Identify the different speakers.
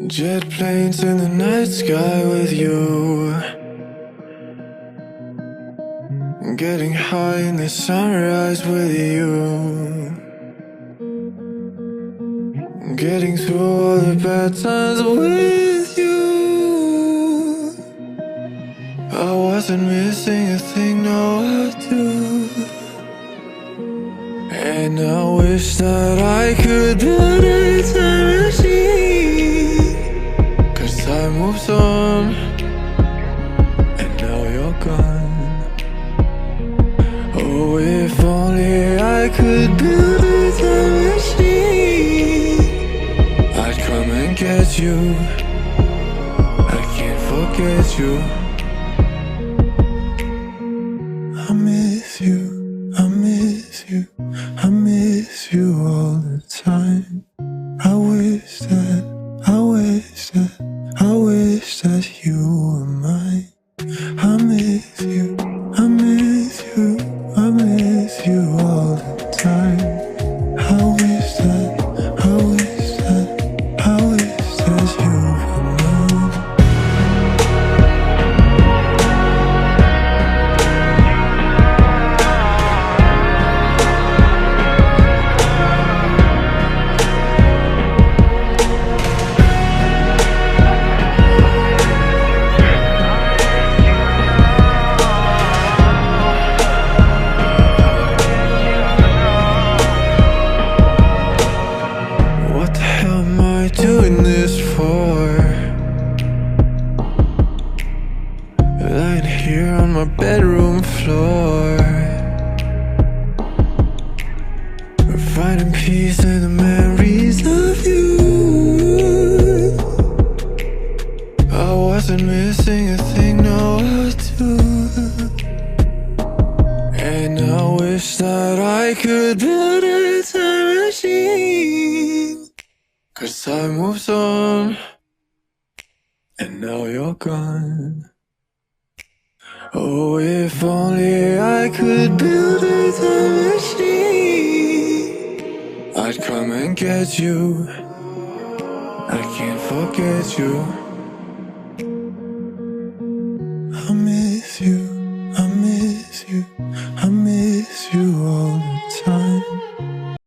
Speaker 1: Jet planes in the night sky with you, getting high in the sunrise with you, getting through all the bad times with you. I wasn't missing a thing, no I do. And I wish that I could build a time machine, 'cause time moves on, and now you're gone. Oh, if only I could build a time machine, I'd come and get you. I can't forget you. I miss you, I miss you, I miss you all the time. I wish that, I wish that, I wish that you were mine. I miss you, I miss you, I miss you all the time. I wish that, I wish that, I wish that you were mine. What the hell am I doing this for? Lying here on my bedroom floor, finding peace in the memories of you. I wasn't missing a thing, no I do. And I wish that I could build a time machine, 'cause time moves on, and now you're gone. Oh, if only I could build a time machine, I'd come and get you. I can't forget you.